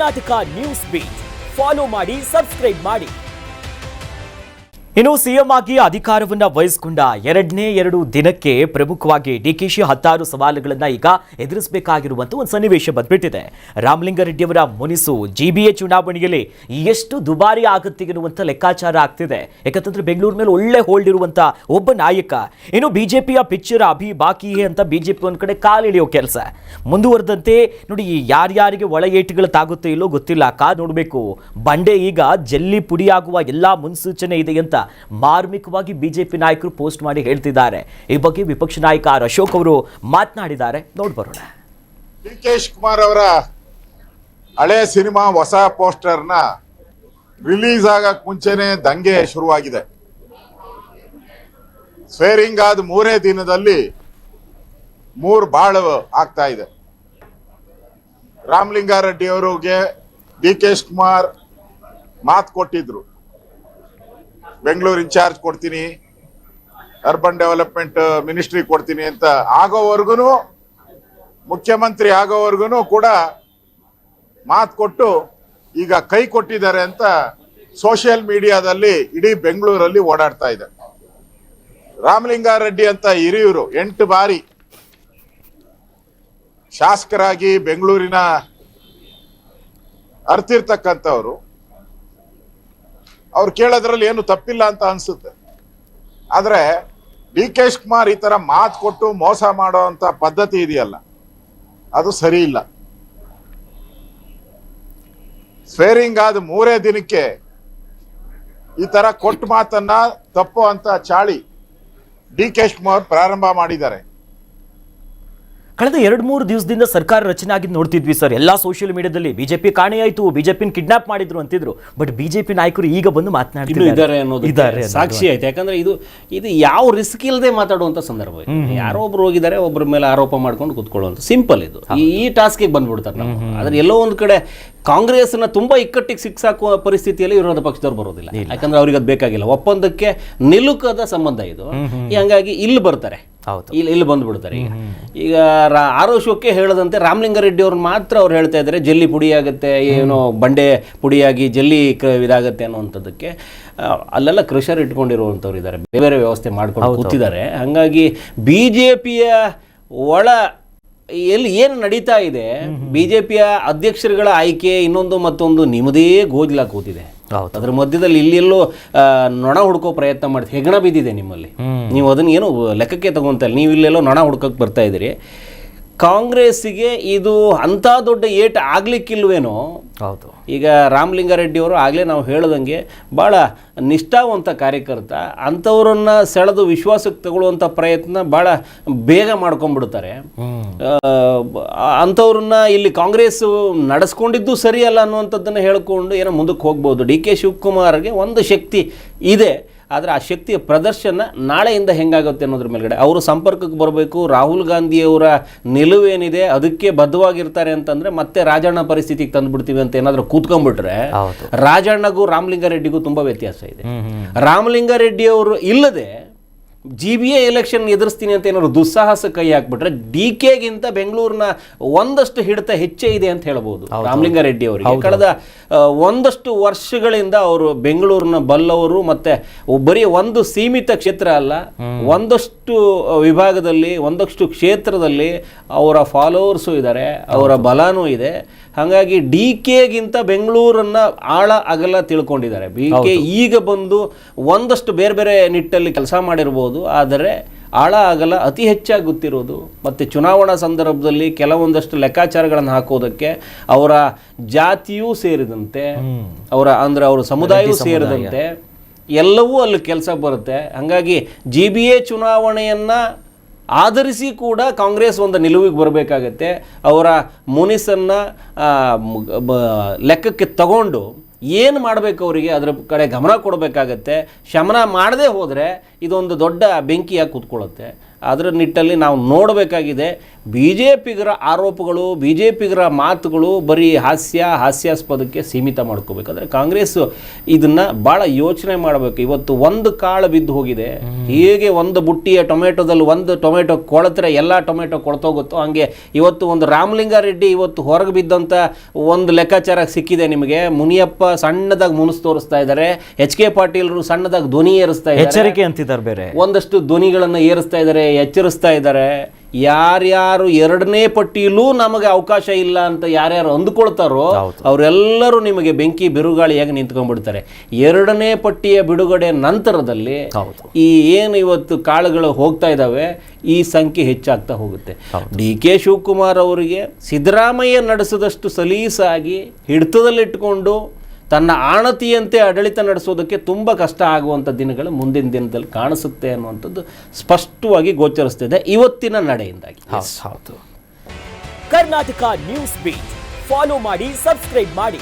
Karnataka news beet follow ಮಾಡಿ, subscribe ಮಾಡಿ. ಇನ್ನು ಸಿಎಂ ಆಗಿ ಅಧಿಕಾರವನ್ನ ವಹಿಸಿಕೊಂಡ ಎರಡನೇ ದಿನಕ್ಕೆ ಪ್ರಮುಖವಾಗಿ ಡಿಕೆಶಿ 16 ಸವಾಲುಗಳನ್ನ ಈಗ ಎದುರಿಸಬೇಕಾಗಿರುವಂತ ಒಂದು ಸನ್ನಿವೇಶ ಬಂದ್ಬಿಟ್ಟಿದೆ. ರಾಮಲಿಂಗಾರೆಡ್ಡಿಯವರ ಮುನಿಸು ಜಿಬಿಎ ಚುನಾವಣೆಯಲ್ಲಿ ಎಷ್ಟು ದುಬಾರಿ ಆಗುತ್ತೆ ಎನ್ನುವಂತ ಲೆಕ್ಕಾಚಾರ ಆಗ್ತಿದೆ. ಯಾಕಂತಂದ್ರೆ ಬೆಂಗಳೂರು ಮೇಲೆ ಒಳ್ಳೆ ಹೋಲ್ಡ್ ಇರುವಂತ ಒಬ್ಬ ನಾಯಕ. ಇನ್ನು ಬಿಜೆಪಿಯ ಪಿಕ್ಚರ್ ಅಭಿ ಬಾಕಿ ಅಂತ ಬಿಜೆಪಿ ಒಂದ್ ಕಡೆ ಕಾಲಿಳಿಯೋ ಕೆಲಸ ಮುಂದುವರೆದಂತೆ ನೋಡಿ. ಯಾರ್ಯಾರಿಗೆ ಒಳ ಏಟುಗಳು ತಾಗುತ್ತೋ ಇಲ್ಲೋ ಗೊತ್ತಿಲ್ಲ, ಕಾದ್ ನೋಡಬೇಕು. ಬಂಡೆ ಈಗ ಜಲ್ಲಿ ಪುಡಿಯಾಗುವ ಎಲ್ಲಾ ಮುನ್ಸೂಚನೆ ಇದೆ ಅಂತ ಮಾರ್ಮಿಕವಾಗಿ ಬಿಜೆಪಿ ನಾಯಕರು ಪೋಸ್ಟ್ ಮಾಡಿ ಹೇಳ್ತಿದ್ದಾರೆ. ಈ ಬಗ್ಗೆ ವಿಪಕ್ಷ ನಾಯಕ ಆರ್ ಅಶೋಕ್ ಅವರು ಮಾತನಾಡಿದ್ದಾರೆ, ನೋಡ್ಬರೋಣ. ಡಿಕೆ ಶಿವಕುಮಾರ್ ಅವರ ಹಳೆ ಸಿನಿಮಾ ಹೊಸ ಪೋಸ್ಟರ್ನ ರಿಲೀಸ್ ಆಗಕ್ ಮುಂಚೆನೆ ದಂಗೆ ಶುರುವಾಗಿದೆ. ಸ್ವೇರಿಂಗ್ ಆದ 3 ದಿನದಲ್ಲಿ 3 ಬಾಳು ಆಗ್ತಾ ಇದೆ. ರಾಮಲಿಂಗಾರೆಡ್ಡಿ ಅವರಿಗೆ ಡಿಕೆ ಶಿವಕುಮಾರ್ ಮಾತು ಕೊಟ್ಟಿದ್ರು, ಬೆಂಗಳೂರು ಇನ್ಚಾರ್ಜ್ ಕೊಡ್ತೀನಿ, ಅರ್ಬನ್ ಡೆವಲಪ್ಮೆಂಟ್ ಮಿನಿಸ್ಟ್ರಿ ಕೊಡ್ತೀನಿ ಅಂತ. ಆಗೋವರೆಗೂ ಮುಖ್ಯಮಂತ್ರಿ ಆಗೋವರೆಗೂ ಕೂಡ ಮಾತು ಕೊಟ್ಟು ಈಗ ಕೈ ಕೊಟ್ಟಿದ್ದಾರೆ ಅಂತ ಸೋಷಿಯಲ್ ಮೀಡಿಯಾದಲ್ಲಿ ಇಡೀ ಬೆಂಗಳೂರಲ್ಲಿ ಓಡಾಡ್ತಾ ಇದೆ. ರಾಮಲಿಂಗಾರೆಡ್ಡಿ ಅಂತ ಹಿರಿಯರು 8 ಬಾರಿ ಶಾಸಕರಾಗಿ ಬೆಂಗಳೂರಿನ ಅರ್ತಿರ್ತಕ್ಕಂಥವ್ರು, ಅವ್ರು ಕೇಳೋದ್ರಲ್ಲಿ ಏನು ತಪ್ಪಿಲ್ಲ ಅಂತ ಅನ್ಸುತ್ತೆ. ಆದ್ರೆ ಡಿ ಕೆ ಶಿವಕುಮಾರ್ ಈ ತರ ಮಾತು ಕೊಟ್ಟು ಮೋಸ ಮಾಡೋ ಅಂತ ಪದ್ಧತಿ ಇದೆಯಲ್ಲ, ಅದು ಸರಿ ಇಲ್ಲ. ಸ್ವೇರಿಂಗ್ ಆದ 3 ದಿನಕ್ಕೆ ಈ ತರ ಕೊಟ್ಟು ಮಾತನ್ನ ತಪ್ಪು ಅಂತ ಚಾಳಿ ಡಿ ಕೆ ಶಿವಕುಮಾರ್ ಪ್ರಾರಂಭ ಮಾಡಿದ್ದಾರೆ. ಕಳೆದ 2-3 ದಿವಸದಿಂದ ಸರ್ಕಾರ ರಚನೆ ಆಗಿದ್ದು ನೋಡ್ತಿದ್ವಿ ಸರ್. ಎಲ್ಲಾ ಸೋಷಿಯಲ್ ಮೀಡಿಯಾದಲ್ಲಿ ಬಿಜೆಪಿ ಕಾಣೆಯಾಯ್ತು, ಬಿಜೆಪಿನ ಕಿಡ್ನಾಪ್ ಮಾಡಿದ್ರು ಅಂತಿದ್ರು. ಬಟ್ ಬಿಜೆಪಿ ನಾಯಕರು ಈಗ ಬಂದು ಮಾತನಾಡ್ತಿದ್ದಾರೆ ಅನ್ನೋದು ಸಾಕ್ಷಿ ಆಯ್ತು. ಯಾಕಂದ್ರೆ ಇದು ಯಾವ ರಿಸ್ಕ್ ಇಲ್ಲದೆ ಮಾತಾಡುವಂತ ಸಂದರ್ಭ. ಯಾರೋ ಒಬ್ರು ಹೋಗಿದ್ದಾರೆ, ಒಬ್ಬರ ಮೇಲೆ ಆರೋಪ ಮಾಡ್ಕೊಂಡು ಕೂತ್ಕೊಳ್ಳುವಂತ ಸಿಂಪಲ್ ಇದು. ಈ ಟಾಸ್ಕಿಗೆ ಬಂದ್ಬಿಡ್ತಾರೆ ನಾವು. ಆದ್ರೆ ಎಲ್ಲೋ ಒಂದ್ ಕಡೆ ಕಾಂಗ್ರೆಸ್ನ ತುಂಬಾ ಇಕ್ಕಟ್ಟಿಗೆ ಸಿಕ್ಸಾಕುವ ಪರಿಸ್ಥಿತಿಯಲ್ಲಿ ವಿರೋಧ ಪಕ್ಷದವ್ರು ಬರೋದಿಲ್ಲ. ಯಾಕಂದ್ರೆ ಅವ್ರಿಗೆ ಅದು ಬೇಕಾಗಿಲ್ಲ. ಒಪ್ಪಂದಕ್ಕೆ ನಿಲುಕದ ಸಂಬಂಧ ಇದು. ಹಂಗಾಗಿ ಇಲ್ಲಿ ಬರ್ತಾರೆ, ಇಲ್ಲಿ ಬಂದ್ಬಿಡ್ತಾರೆ. ಈಗ ಆರ್ ಅಶೋಕ್ ಹೇಳದಂತೆ ರಾಮಲಿಂಗಾರೆಡ್ಡಿ ಅವ್ರನ್ನ ಮಾತ್ರ ಅವ್ರು ಹೇಳ್ತಾ ಇದ್ದಾರೆ ಜಲ್ಲಿ ಪುಡಿ ಆಗುತ್ತೆ, ಏನೋ ಬಂಡೆ ಪುಡಿಯಾಗಿ ಜಲ್ಲಿ ಇದಾಗತ್ತೆ ಅನ್ನುವಂಥದ್ದಕ್ಕೆ. ಅಲ್ಲೆಲ್ಲ ಕ್ರಷರ್ ಇಟ್ಕೊಂಡಿರುವಂಥವ್ರು ಇದ್ದಾರೆ, ಬೇರೆ ಬೇರೆ ವ್ಯವಸ್ಥೆ ಮಾಡ್ಕೊಂಡು ಕೂತಿದ್ದಾರೆ. ಹಂಗಾಗಿ ಬಿಜೆಪಿಯ ಒಳ ಏನು ನಡೀತಾ ಇದೆ, ಬಿಜೆಪಿಯ ಅಧ್ಯಕ್ಷರುಗಳ ಆಯ್ಕೆ ಇನ್ನೊಂದು ಮತ್ತೊಂದು ನಿಮ್ಮದೇ ಗೋಜ್ಲಾ ಕೂತಿದೆ. ಅದ್ರ ಮಧ್ಯದಲ್ಲಿ ಇಲ್ಲೆಲ್ಲೋ ನೊಣ ಹುಡ್ಕೋ ಪ್ರಯತ್ನ ಮಾಡ್ತೀವಿ. ಹೆಗಣ ಬಿದ್ದಿದೆ ನಿಮ್ಮಲ್ಲಿ, ನೀವು ಅದನ್ನ ಏನು ಲೆಕ್ಕಕ್ಕೆ ತಗೊಂತಲ್ಲ. ನೀವು ಇಲ್ಲೆಲ್ಲೋ ನೊಣ ಹುಡ್ಕಕ್ಕೆ ಬರ್ತಾ ಇದ್ದೀರಿ. ಕಾಂಗ್ರೆಸ್ಸಿಗೆ ಇದು ಅಂಥ ದೊಡ್ಡ ಏಟ್ ಆಗ್ಲಿಕ್ಕಿಲ್ವೇನೋ. ಹೌದು. ಈಗ ರಾಮಲಿಂಗಾರೆಡ್ಡಿ ಅವರು ಆಗಲೇ ನಾವು ಹೇಳ್ದಂಗೆ ಭಾಳ ನಿಷ್ಠಾವಂತ ಕಾರ್ಯಕರ್ತ. ಅಂಥವ್ರನ್ನ ಸೆಳೆದು ವಿಶ್ವಾಸಕ್ಕೆ ತಗೊಳ್ಳುವಂಥ ಪ್ರಯತ್ನ ಭಾಳ ಬೇಗ ಮಾಡ್ಕೊಂಡ್ಬಿಡ್ತಾರೆ. ಅಂಥವ್ರನ್ನ ಇಲ್ಲಿ ಕಾಂಗ್ರೆಸ್ ನಡೆಸ್ಕೊಂಡಿದ್ದು ಸರಿಯಲ್ಲ ಅನ್ನುವಂಥದ್ದನ್ನು ಹೇಳ್ಕೊಂಡು ಏನೋ ಮುಂದಕ್ಕೆ ಹೋಗ್ಬೋದು. ಡಿ ಕೆ ಶಿವಕುಮಾರ್ಗೆ ಒಂದು ಶಕ್ತಿ ಇದೆ, ಆದರೆ ಆ ಶಕ್ತಿಯ ಪ್ರದರ್ಶನ ನಾಳೆಯಿಂದ ಹೆಂಗಾಗುತ್ತೆ ಅನ್ನೋದ್ರ ಮೇಲ್ಗಡೆ ಅವರು ಸಂಪರ್ಕಕ್ಕೆ ಬರಬೇಕು. ರಾಹುಲ್ ಗಾಂಧಿಯವರ ನಿಲುವೇನಿದೆ ಅದಕ್ಕೆ ಬದ್ಧವಾಗಿರ್ತಾರೆ ಅಂತಂದರೆ ಮತ್ತೆ ರಾಜಣ್ಣ ಪರಿಸ್ಥಿತಿಗೆ ತಂದುಬಿಡ್ತೀವಿ ಅಂತ ಏನಾದರೂ ಕೂತ್ಕೊಂಡ್ಬಿಟ್ರೆ, ರಾಜಣ್ಣಗೂ ರಾಮಲಿಂಗಾರೆಡ್ಡಿಗೂ ತುಂಬ ವ್ಯತ್ಯಾಸ ಇದೆ. ರಾಮಲಿಂಗಾರೆಡ್ಡಿ ಅವರು ಇಲ್ಲದೆ GBA ಎಲೆಕ್ಷನ್ ಎದುರಿಸ್ತೀನಿ ಅಂತ ಏನಾದ್ರು ದುಸ್ಸಾಹಸ ಕೈ ಹಾಕ್ಬಿಟ್ರೆ ಡಿ ಕೆಗಿಂತ ಬೆಂಗಳೂರಿನ ಒಂದಷ್ಟು ಹಿಡಿತ ಹೆಚ್ಚೇ ಇದೆ ಅಂತ ಹೇಳ್ಬೋದು ರಾಮಲಿಂಗಾರೆಡ್ಡಿ ಅವರಿಗೆ. ಕಳೆದ ಒಂದಷ್ಟು ವರ್ಷಗಳಿಂದ ಅವರು ಬೆಂಗಳೂರಿನ ಬಲ್ಲವರು, ಮತ್ತೆ ಬರೀ ಒಂದು ಸೀಮಿತ ಕ್ಷೇತ್ರ ಅಲ್ಲ, ಒಂದಷ್ಟು ವಿಭಾಗದಲ್ಲಿ ಒಂದಷ್ಟು ಕ್ಷೇತ್ರದಲ್ಲಿ ಅವರ ಫಾಲೋವರ್ಸು ಇದ್ದಾರೆ, ಅವರ ಬಲನೂ ಇದೆ. ಹಾಗಾಗಿ ಡಿ ಕೆಗಿಂತ ಬೆಂಗಳೂರನ್ನ ಆಳ ಅಗಲ ತಿಳ್ಕೊಂಡಿದ್ದಾರೆ. ಬಿ ಕೆ ಈಗ ಬಂದು ಒಂದಷ್ಟು ಬೇರೆ ಬೇರೆ ನಿಟ್ಟಲ್ಲಿ ಕೆಲಸ ಮಾಡಿರ್ಬೋದು, ಆದರೆ ಆಳ ಅಗಲ ಅತಿ ಹೆಚ್ಚಾಗಿ ಗೊತ್ತಿರೋದು. ಮತ್ತು ಚುನಾವಣಾ ಸಂದರ್ಭದಲ್ಲಿ ಕೆಲವೊಂದಷ್ಟು ಲೆಕ್ಕಾಚಾರಗಳನ್ನು ಹಾಕೋದಕ್ಕೆ ಅವರ ಜಾತಿಯೂ ಸೇರಿದಂತೆ, ಅವರ ಸಮುದಾಯವೂ ಸೇರಿದಂತೆ ಎಲ್ಲವೂ ಅಲ್ಲಿ ಕೆಲಸ ಬರುತ್ತೆ. ಹಾಗಾಗಿ GBA ಚುನಾವಣೆಯನ್ನು ಆಧರಿಸಿ ಕೂಡ ಕಾಂಗ್ರೆಸ್ ಒಂದು ನಿಲುವಿಗೆ ಬರಬೇಕಾಗತ್ತೆ. ಅವರ ಮುನಿಸನ್ನು ಲೆಕ್ಕಕ್ಕೆ ತಗೊಂಡು ಏನು ಮಾಡಬೇಕು ಅವರಿಗೆ ಅದರ ಕಡೆ ಗಮನ ಕೊಡಬೇಕಾಗತ್ತೆ. ಶಮನ ಮಾಡದೇ ಹೋದರೆ ಇದೊಂದು ದೊಡ್ಡ ಬೆಂಕಿಯಾಗಿ ಕೂತ್ಕೊಳ್ಳುತ್ತೆ. ಅದರ ನಿಟ್ಟಲ್ಲಿ ನಾವು ನೋಡಬೇಕಾಗಿದೆ. ಬಿ ಜೆ ಪಿಗರ ಆರೋಪಗಳು, ಬಿ ಜೆ ಪಿಗರ ಮಾತುಗಳು ಬರೀ ಹಾಸ್ಯಾಸ್ಪದಕ್ಕೆ ಸೀಮಿತ ಮಾಡ್ಕೋಬೇಕಾದ್ರೆ ಕಾಂಗ್ರೆಸ್ ಇದನ್ನು ಭಾಳ ಯೋಚನೆ ಮಾಡಬೇಕು. ಇವತ್ತು ಒಂದು ಕಾಳು ಬಿದ್ದು ಹೋಗಿದೆ, ಹೇಗೆ ಒಂದು ಬುಟ್ಟಿಯ ಟೊಮೆಟೊದಲ್ಲಿ ಒಂದು ಟೊಮೆಟೊ ಕೊಳೆತರೆ ಎಲ್ಲ ಟೊಮೆಟೊ ಕೊಳ್ತೋಗುತ್ತೋ ಹಂಗೆ ಇವತ್ತು ಒಂದು ರಾಮಲಿಂಗಾರೆಡ್ಡಿ ಇವತ್ತು ಹೊರಗೆ ಬಿದ್ದಂಥ ಒಂದು ಲೆಕ್ಕಾಚಾರ ಸಿಕ್ಕಿದೆ ನಿಮಗೆ. ಮುನಿಯಪ್ಪ ಸಣ್ಣದಾಗಿ ಮುನಿಸ್ ತೋರಿಸ್ತಾ ಇದ್ದಾರೆ, ಎಚ್ ಕೆ ಪಾಟೀಲ್ರು ಸಣ್ಣದಾಗಿ ಧ್ವನಿ ಏರಿಸ್ತಾ ಇದ್ದಾರೆ, ಎಚ್ಚರಿಕೆ ಅಂತಿದ್ದಾರೆ, ಬೇರೆ ಒಂದಷ್ಟು ಧ್ವನಿಗಳನ್ನು ಏರಿಸ್ತಾ ಇದ್ದಾರೆ, ಎಚ್ಚರಿಸ್ತಾ ಇದ್ದಾರೆ. ಯಾರ್ಯಾರು ಎರಡನೇ ಪಟ್ಟಿಯಲ್ಲೂ ನಮಗೆ ಅವಕಾಶ ಇಲ್ಲ ಅಂತ ಯಾರ್ಯಾರು ಅಂದುಕೊಳ್ತಾರೋ ಅವರೆಲ್ಲರೂ ನಿಮಗೆ ಬೆಂಕಿ ಬಿರುಗಾಳಿಯಾಗಿ ನಿಂತ್ಕೊಂಡ್ಬಿಡ್ತಾರೆ. ಎರಡನೇ ಪಟ್ಟಿಯ ಬಿಡುಗಡೆ ನಂತರದಲ್ಲಿ ಈ ಏನು ಇವತ್ತು ಕಾಳುಗಳು ಹೋಗ್ತಾ ಇದ್ದಾವೆ ಈ ಸಂಖ್ಯೆ ಹೆಚ್ಚಾಗ್ತಾ ಹೋಗುತ್ತೆ. ಡಿ ಕೆ ಶಿವಕುಮಾರ್ ಅವರಿಗೆ ಸಿದ್ದರಾಮಯ್ಯ ನಡೆಸಿದಷ್ಟು ಸಲೀಸಾಗಿ ಹಿಡಿತದಲ್ಲಿಟ್ಟುಕೊಂಡು ತನ್ನ ಆಣತಿಯಂತೆ ಆಡಳಿತ ನಡೆಸೋದಕ್ಕೆ ತುಂಬ ಕಷ್ಟ ಆಗುವಂಥ ದಿನಗಳು ಮುಂದಿನ ದಿನದಲ್ಲಿ ಕಾಣಿಸುತ್ತೆ ಅನ್ನುವಂಥದ್ದು ಸ್ಪಷ್ಟವಾಗಿ ಗೋಚರಿಸ್ತಿದೆ ಇವತ್ತಿನ ನಡೆಯಿಂದಾಗಿ. ಕರ್ನಾಟಕ ನ್ಯೂಸ್ ಬೀಟ್ ಫಾಲೋ ಮಾಡಿ, ಸಬ್ಸ್ಕ್ರೈಬ್ ಮಾಡಿ.